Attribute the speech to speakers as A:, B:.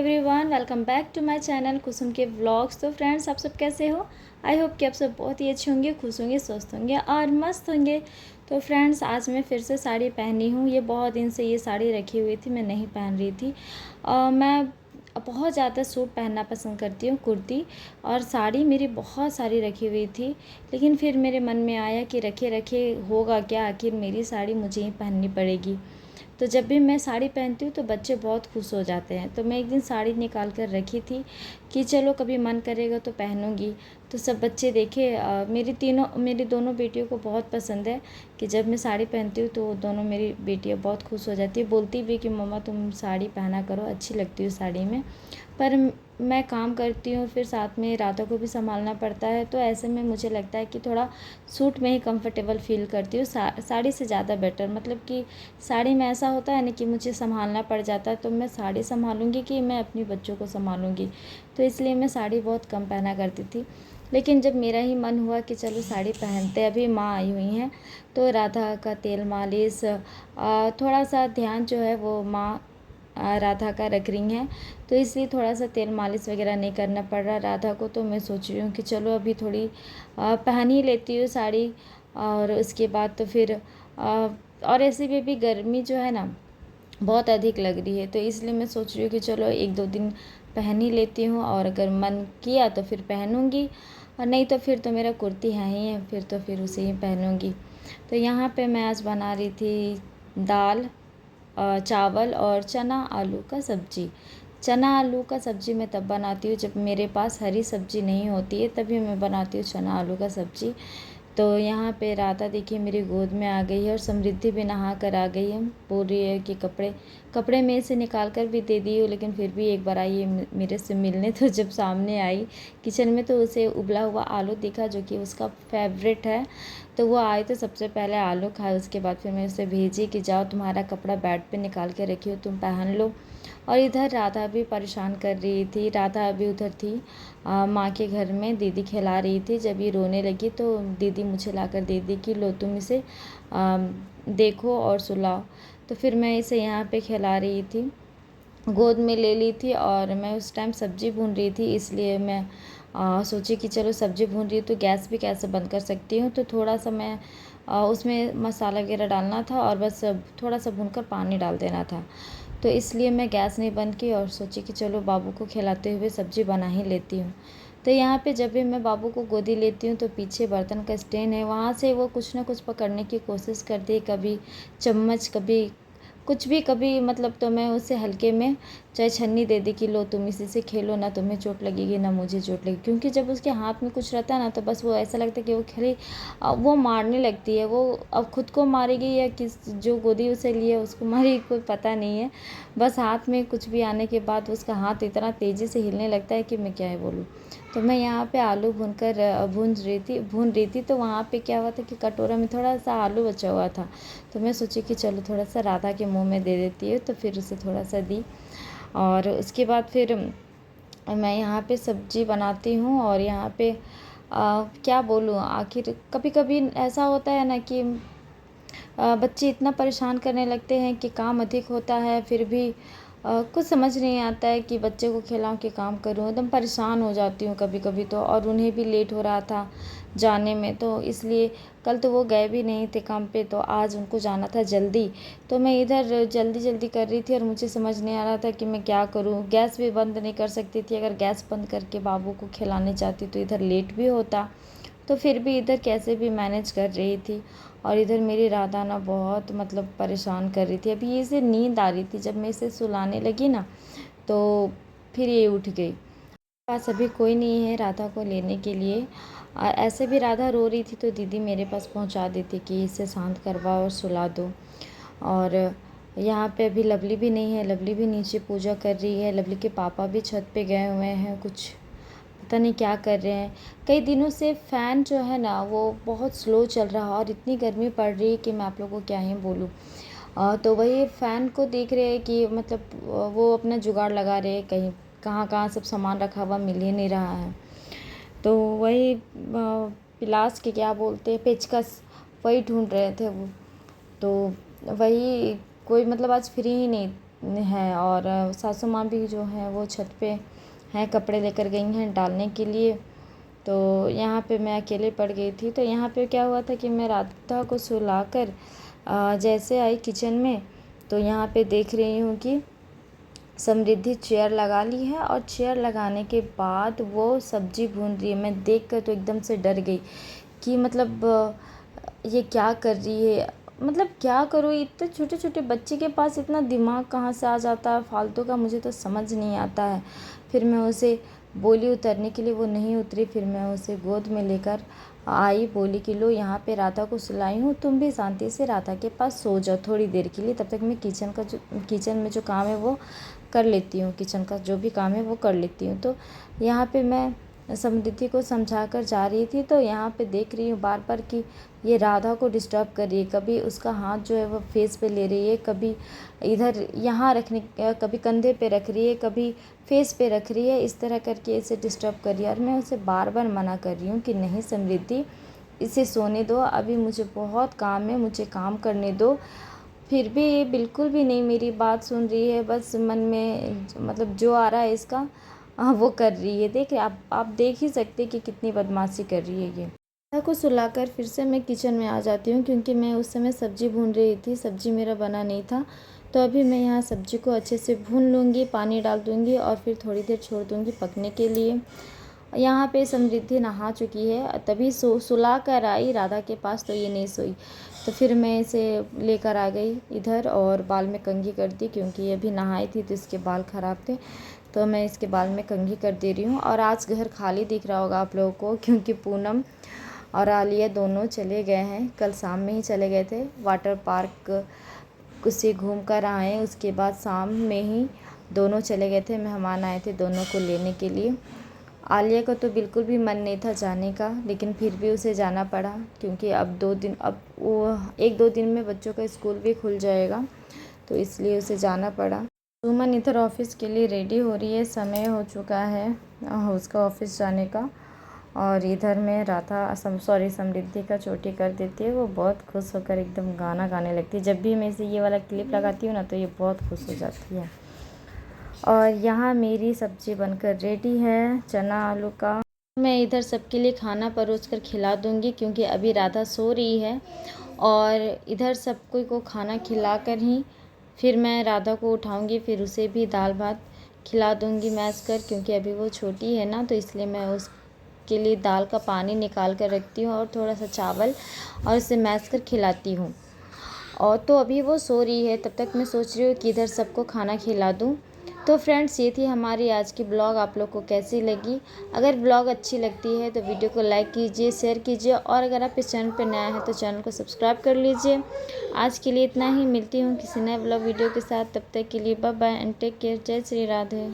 A: Everyone, welcome back to my channel Kusum के vlogs. तो friends, आप सब कैसे हो? आई होप कि आप सब बहुत ही अच्छे होंगे, खुश होंगे, स्वस्थ होंगे और मस्त होंगे। तो फ्रेंड्स, आज मैं फिर से साड़ी पहनी हूँ। ये बहुत दिन से ये साड़ी रखी हुई थी, मैं नहीं पहन रही थी। मैं बहुत ज़्यादा सूट पहनना पसंद करती हूँ, कुर्ती और साड़ी मेरी बहुत सारी रखी हुई थी। लेकिन फिर मेरे मन में आया कि रखे रखे होगा क्या, आखिर मेरी साड़ी मुझे ही पहननी पड़ेगी। तो जब भी मैं साड़ी पहनती हूँ तो बच्चे बहुत खुश हो जाते हैं। तो मैं एक दिन साड़ी निकाल कर रखी थी कि चलो कभी मन करेगा तो पहनूंगी। तो सब बच्चे देखे, मेरी दोनों बेटियों को बहुत पसंद है कि जब मैं साड़ी पहनती हूँ तो दोनों मेरी बेटियाँ बहुत खुश हो जाती है, बोलती भी कि मम्मा तुम साड़ी पहना करो, अच्छी लगती हो साड़ी में। पर मैं काम करती हूँ, फिर साथ में रातों को भी संभालना पड़ता है, तो ऐसे में मुझे लगता है कि थोड़ा सूट में ही कंफर्टेबल फील करती हूँ। साड़ी से ज़्यादा बेटर, मतलब कि साड़ी में ऐसा होता है ना कि मुझे संभालना पड़ जाता है, तो मैं साड़ी संभालूंगी कि मैं अपनी बच्चों को संभालूंगी। तो इसलिए मैं साड़ी बहुत कम पहना करती थी। लेकिन जब मेरा ही मन हुआ कि चलो साड़ी पहनते, अभी माँ आई हुई हैं तो राधा का तेल मालिश, थोड़ा सा ध्यान जो है वो माँ राधा का रख रही हैं, तो इसलिए थोड़ा सा तेल मालिश वगैरह नहीं करना पड़ रहा राधा को। तो मैं सोच रही हूँ कि चलो अभी थोड़ी पहन ही लेती हूँ साड़ी। और उसके बाद तो फिर और ऐसे भी गर्मी जो है ना बहुत अधिक लग रही है, तो इसलिए मैं सोच रही हूँ कि चलो एक दो दिन पहन ही लेती हूँ, और अगर मन किया तो फिर पहनूँगी, और नहीं तो फिर तो मेरा कुर्ती है ही है, फिर तो फिर उसे ही पहनूँगी। तो यहाँ पे मैं आज बना रही थी दाल, चावल और चना आलू का सब्जी। चना आलू का सब्जी मैं तब बनाती हूँ जब मेरे पास हरी सब्जी नहीं होती है, तभी मैं बनाती हूँ चना आलू का सब्जी। तो यहाँ पे राधा देखिए मेरी गोद में आ गई है, और समृद्धि भी नहा कर आ गई है। बोल रही है कि कपड़े में से निकाल कर भी दे दी हो, लेकिन फिर भी एक बार आई है मेरे से मिलने। तो जब सामने आई किचन में तो उसे उबला हुआ आलू दिखा, जो कि उसका फेवरेट है। तो वो आई तो सबसे पहले आलू खाए, उसके बाद फिर मैं उसे भेजी कि जाओ तुम्हारा कपड़ा बेड पे निकाल के रखी हो, तुम पहन लो। और इधर राधा भी परेशान कर रही थी। राधा अभी उधर थी माँ के घर में, दीदी खिला रही थी। जब ये रोने लगी तो दीदी मुझे ला कर दे दी कि लो तुम इसे देखो और सुलाओ। तो फिर मैं इसे यहाँ पे खिला रही थी, गोद में ले ली थी। और मैं उस टाइम सब्ज़ी भून रही थी, इसलिए मैं सोची कि चलो सब्ज़ी भून रही हूँ तो गैस भी कैसे बंद कर सकती हूँ। तो थोड़ा सा मैं उसमें मसाला वगैरह डालना था, और बस थोड़ा सा भूनकर पानी डाल देना था। तो इसलिए मैं गैस नहीं बंद की और सोची कि चलो बाबू को खिलाते हुए सब्ज़ी बना ही लेती हूँ। तो यहाँ पे जब भी मैं बाबू को गोदी लेती हूँ तो पीछे बर्तन का स्टैंड है, वहाँ से वो कुछ ना कुछ पकड़ने की कोशिश करती है, कभी चम्मच, कभी कुछ भी, कभी मतलब। तो मैं उसे हल्के में चाहे छन्नी दे दी कि लो तुम इसी से खेलो, ना तुम्हें चोट लगेगी ना मुझे चोट लगेगी। क्योंकि जब उसके हाथ में कुछ रहता है ना तो बस वो ऐसा लगता है कि वो खेले, वो मारने लगती है। वो अब खुद को मारेगी या किस जो गोदी उसे लिए उसको मारेगी, कोई पता नहीं है। बस हाथ में कुछ भी आने के बाद उसका हाथ इतना तेज़ी से हिलने लगता है कि मैं क्या ही बोलूँ। तो मैं यहाँ पे आलू भून रही थी। तो वहाँ पे क्या हुआ था कि कटोरा में थोड़ा सा आलू बचा हुआ था, तो मैं सोची कि चलो थोड़ा सा राधा के मुंह में दे देती है, तो फिर उसे थोड़ा सा दी। और उसके बाद फिर मैं यहाँ पे सब्जी बनाती हूँ। और यहाँ पे क्या बोलूँ, आखिर कभी कभी ऐसा होता है ना कि बच्चे इतना परेशान करने लगते हैं कि काम अधिक होता है, फिर भी कुछ समझ नहीं आता है कि बच्चे को खिलाऊं कि काम करूं। एकदम परेशान हो जाती हूँ कभी कभी तो। और उन्हें भी लेट हो रहा था जाने में, तो इसलिए कल तो वो गए भी नहीं थे काम पे, तो आज उनको जाना था जल्दी। तो मैं इधर जल्दी जल्दी कर रही थी और मुझे समझ नहीं आ रहा था कि मैं क्या करूं। गैस भी बंद नहीं कर सकती थी, अगर गैस बंद करके बाबू को खिलाने जाती तो इधर लेट भी होता। तो फिर भी इधर कैसे भी मैनेज कर रही थी। और इधर मेरी राधा ना बहुत मतलब परेशान कर रही थी। अभी इसे नींद आ रही थी, जब मैं इसे सुलाने लगी ना तो फिर ये उठ गई। पास अभी कोई नहीं है राधा को लेने के लिए। ऐसे भी राधा रो रही थी तो दीदी मेरे पास पहुंचा देती कि इसे शांत करवाओ और सुला दो। और यहाँ पे अभी लवली भी नहीं है, लवली भी नीचे पूजा कर रही है। लवली के पापा भी छत पे गए हुए हैं, कुछ पता नहीं क्या कर रहे हैं। कई दिनों से फ़ैन जो है ना वो बहुत स्लो चल रहा है, और इतनी गर्मी पड़ रही है कि मैं आप लोगों को क्या ही बोलूँ। तो वही फ़ैन को देख रहे हैं कि मतलब वो अपना जुगाड़ लगा रहे हैं, कहीं कहाँ कहाँ सब सामान रखा हुआ मिल ही नहीं रहा है। तो वही पिलास के क्या बोलते हैं, पेचकस, वही ढूंढ रहे थे वो। तो वही कोई मतलब आज फ्री ही नहीं है और सासू माँ भी जो है वो छत पे हैं, कपड़े लेकर गई हैं डालने के लिए। तो यहाँ पे मैं अकेले पड़ गई थी। तो यहाँ पे क्या हुआ था कि मैं राधा को सुलाकर जैसे आई किचन में, तो यहाँ पे देख रही हूँ कि समृद्धि चेयर लगा ली है और चेयर लगाने के बाद वो सब्जी भून रही है। मैं देख कर तो एकदम से डर गई कि मतलब ये क्या कर रही है, मतलब क्या करूँ, इतने छोटे छोटे बच्चे के पास इतना दिमाग कहाँ से आ जाता है फालतू का, मुझे तो समझ नहीं आता है। फिर मैं उसे बोली उतरने के लिए, वो नहीं उतरी। फिर मैं उसे गोद में लेकर आई, बोली कि लो यहाँ पे राधा को सुलाई हूँ, तुम भी शांति से राधा के पास सो जाओ थोड़ी देर के लिए, तब तक मैं किचन में जो काम है वो कर लेती हूँ, किचन का जो भी काम है वो कर लेती हूँ। तो यहाँ पे मैं समृद्धि को समझा कर जा रही थी, तो यहाँ पे देख रही हूँ बार बार कि ये राधा को डिस्टर्ब कर रही है। कभी उसका हाथ जो है वो फेस पे ले रही है, कभी इधर यहाँ रखने, कभी कंधे पे रख रही है, कभी फेस पे रख रही है, इस तरह करके इसे डिस्टर्ब कर रही है। और मैं उसे बार बार मना कर रही हूँ कि नहीं समृद्धि, इसे सोने दो, अभी मुझे बहुत काम है, मुझे काम करने दो। फिर भी ये बिल्कुल भी नहीं मेरी बात सुन रही है, बस मन में मतलब जो आ रहा है इसका वो कर रही है। देखिए आप देख ही सकते कि कितनी बदमाशी कर रही है ये। राधा को सुलाकर फिर से मैं किचन में आ जाती हूँ, क्योंकि मैं उस समय सब्ज़ी भून रही थी, सब्ज़ी मेरा बना नहीं था। तो अभी मैं यहाँ सब्ज़ी को अच्छे से भून लूँगी, पानी डाल दूँगी और फिर थोड़ी देर छोड़ दूँगी पकने के लिए। यहाँ पे समृद्धि नहा चुकी है, तभी सुला कर आई राधा के पास, तो ये नहीं सोई। तो फिर मैं इसे लेकर आ गई इधर और बाल में कंघी कर दी, क्योंकि ये अभी नहाई थी तो इसके बाल ख़राब थे। तो मैं इसके बाल में कंघी कर दे रही हूँ। और आज घर खाली दिख रहा होगा आप लोगों को, क्योंकि पूनम और आलिया दोनों चले गए हैं, कल शाम में ही चले गए थे वाटर पार्क से घूम कर आए। उसके बाद शाम में ही दोनों चले गए थे, मेहमान आए थे दोनों को लेने के लिए। आलिया का तो बिल्कुल भी मन नहीं था जाने का, लेकिन फिर भी उसे जाना पड़ा, क्योंकि अब वो 1-2 दिन में बच्चों का स्कूल भी खुल जाएगा, तो इसलिए उसे जाना पड़ा। सुमन इधर ऑफिस के लिए रेडी हो रही है, समय हो चुका है उसका ऑफिस जाने का। और इधर में समृद्धि का चोटी कर देती है। वो बहुत खुश होकर एकदम गाना गाने लगती है। जब भी मैं इसे ये वाला क्लिप लगाती हूँ ना, तो ये बहुत खुश हो जाती है। और यहाँ मेरी सब्ज़ी बनकर रेडी है चना आलू का। मैं इधर सबके लिए खाना परोस कर खिला दूँगी, क्योंकि अभी राधा सो रही है। और इधर सबको को खाना खिला कर ही फिर मैं राधा को उठाऊँगी, फिर उसे भी दाल भात खिला दूँगी मैश कर, क्योंकि अभी वो छोटी है ना, तो इसलिए मैं उसके लिए दाल का पानी निकाल कर रखती हूँ और थोड़ा सा चावल, और उसे मैश कर खिलाती हूँ। और तो अभी वो सो रही है, तब तक मैं सोच रही हूँ कि इधर सबको खाना खिला दूँ। तो फ्रेंड्स, ये थी हमारी आज की ब्लॉग। आप लोग को कैसी लगी? अगर ब्लॉग अच्छी लगती है तो वीडियो को लाइक कीजिए, शेयर कीजिए, और अगर आप इस चैनल पर नया हैं तो चैनल को सब्सक्राइब कर लीजिए। आज के लिए इतना ही, मिलती हूँ किसी नए ब्लॉग वीडियो के साथ। तब तक के लिए bye bye and take care. जय श्री राधे।